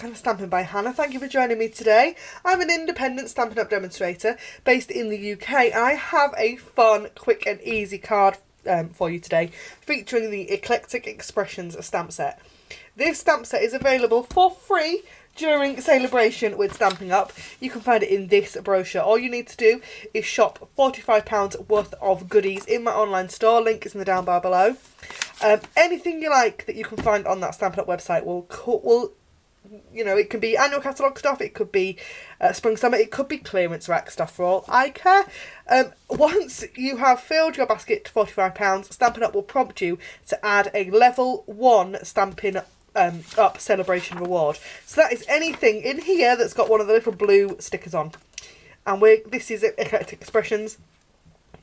welcome to Stampin' by Hannah. Thank you for joining me today. I'm an independent Stampin' Up demonstrator based in the UK, and I have a fun, quick and easy card for you today featuring the Eclectic Expressions stamp set. This stamp set is available for free during Sale-a-bration with Stampin' Up. You can find it in this brochure. All you need to do is shop £45 worth of goodies in my online store. Link is in the down bar below. Anything you like that you can find on that Stampin' Up website will, you know, it can be annual catalogue stuff, it could be spring summer, it could be clearance rack stuff for all I care. Once you have filled your basket to £45, Stampin' Up will prompt you to add a level 1 Stampin' Up Sale-a-bration reward. So that is anything in here that's got one of the little blue stickers on. And this is Eclectic Expressions.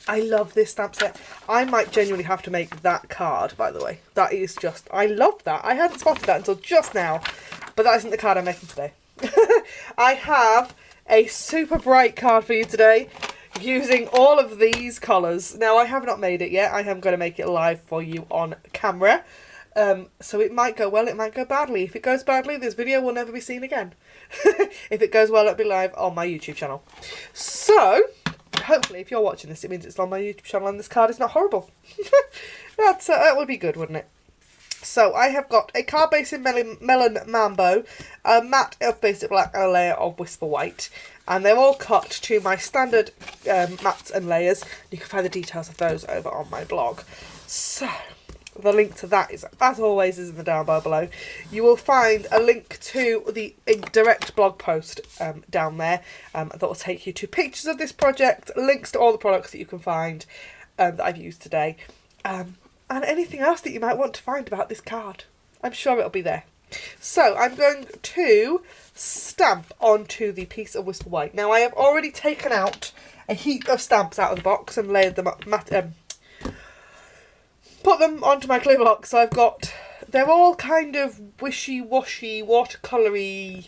I love this stamp set. I might genuinely have to make that card, by the way. That is just, I love that. I hadn't spotted that until just now, but that isn't the card I'm making today. I have a super bright card for you today using all of these colours. Now, I have not made it yet. I am going to make it live for you on camera. So it might go well, it might go badly. If it goes badly, this video will never be seen again. If it goes well, it'll be live on my YouTube channel. So hopefully, if you're watching this, it means it's on my YouTube channel and this card is not horrible. That would be good, wouldn't it? So I have got a card base in Melon Mambo, a matte of basic black and a layer of Whisper White. And they're all cut to my standard mats and layers. You can find the details of those over on my blog. So the link to that is, as always, is in the down bar below. You will find a link to the direct blog post down there that will take you to pictures of this project, links to all the products that you can find that I've used today, and anything else that you might want to find about this card. I'm sure it'll be there. So I'm going to stamp onto the piece of Whisper White. Now, I have already taken out a heap of stamps out of the box and layered them up, put them onto my clear block. So they're all kind of wishy-washy, watercolory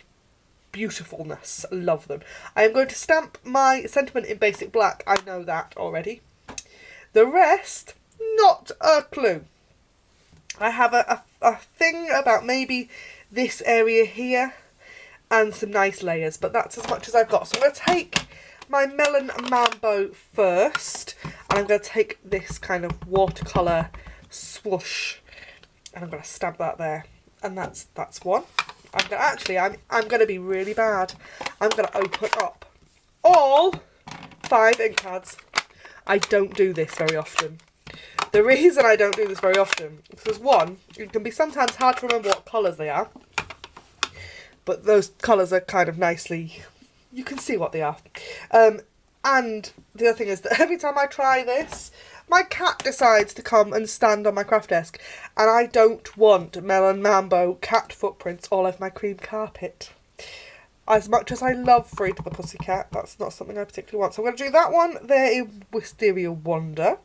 beautifulness. Love them. I am going to stamp my sentiment in basic black. I know that already. The rest, not a clue. I have a thing about maybe this area here and some nice layers, but that's as much as I've got. So I'm going to take my Melon Mambo first, and I'm going to take this kind of watercolour swoosh, and I'm going to stamp that there, and that's one. I'm going to be really bad. I'm going to open up all 5 ink pads. I don't do this very often. The reason I don't do this very often is because, one, it can be sometimes hard to remember what colours they are, but those colours are kind of nicely, you can see what they are. And the other thing is that every time I try this, my cat decides to come and stand on my craft desk, and I don't want Melon Mambo cat footprints all over my cream carpet. As much as I love Frida the Pussycat, that's not something I particularly want. So I'm going to do that one there in Wisteria Wonder.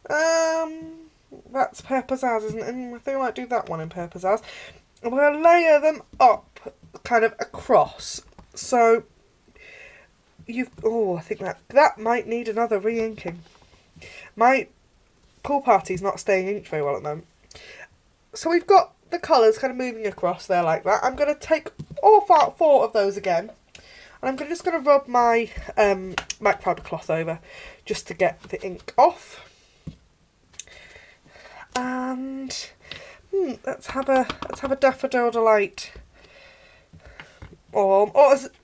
That's Pear Pizzazz, isn't it? I think I might do that one in Pear Pizzazz. I'm going to layer them up kind of across. So I think that might need another re-inking. My pool party's not staying inked very well at the moment. So we've got the colours kind of moving across there like that. I'm going to take all 4 of those again, and I'm just going to rub my microfiber cloth over just to get the ink off. And let's have a Daffodil Delight. Or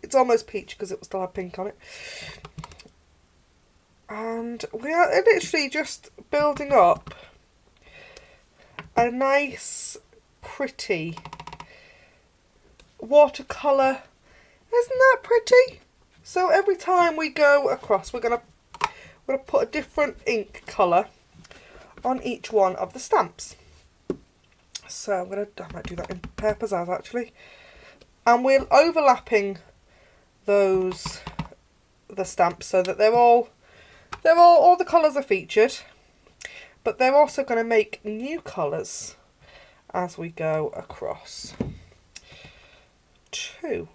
it's almost peach because it will still have pink on it. And we are literally just building up a nice, pretty watercolour. Isn't that pretty? So every time we go across, we're gonna put a different ink colour on each one of the stamps. So I might do that in Pear Pizzazz actually. And we're overlapping the stamps so that all the colours are featured, but they're also going to make new colours as we go across too.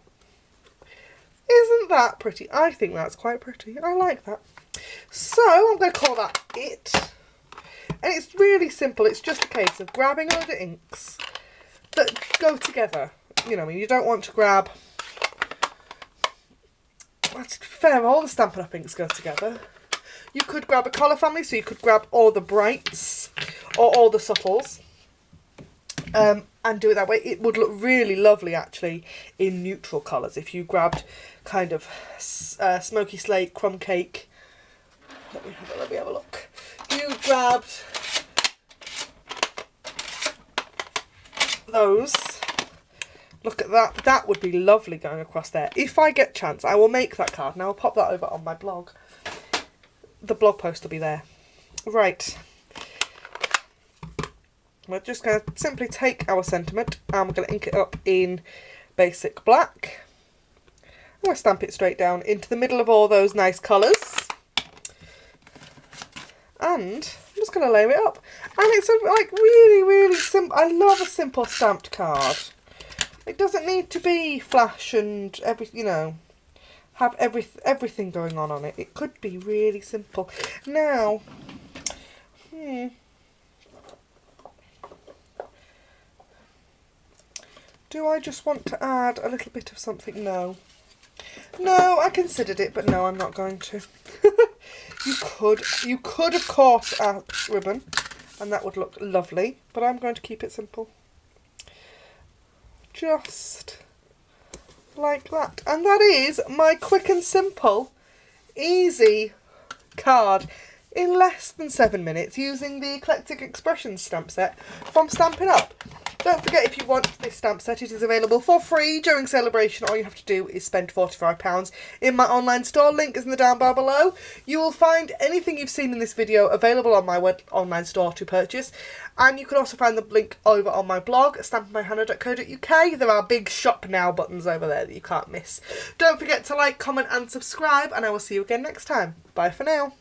Isn't that pretty? I think that's quite pretty. I like that. So I'm going to call that it. And it's really simple. It's just a case of grabbing all the inks that go together. you know, I mean, you don't want to grab, well, to be fair, all the Stampin' Up inks go together. You could grab a colour family, so you could grab all the brights or all the subtles, and do it that way. It would look really lovely actually in neutral colours if you grabbed kind of smoky slate, crumb cake. Let me have a look. You grabbed those. Look at that. That would be lovely going across there. If I get a chance, I will make that card and I will pop that over on my blog. The blog post will be there. Right. We're just going to simply take our sentiment and we're going to ink it up in basic black. I'm going to stamp it straight down into the middle of all those nice colours. And I'm just going to layer it up. And it's like really, really simple. I love a simple stamped card. It doesn't need to be flash and you know, have everything going on it. It could be really simple. Now, do I just want to add a little bit of something? No. No, I considered it, but no, I'm not going to. You could of course add ribbon, and that would look lovely, but I'm going to keep it simple. Just like that. And that is my quick and simple, easy card in less than 7 minutes using the Eclectic Expressions stamp set from Stampin' Up. Don't forget, if you want this stamp set, it is available for free during Sale-a-bration. All you have to do is spend £45 in my online store. Link is in the down bar below. You will find anything you've seen in this video available on my online store to purchase. And you can also find the link over on my blog, StampinByHannah.co.uk. There are big shop now buttons over there that you can't miss. Don't forget to like, comment and subscribe, and I will see you again next time. Bye for now.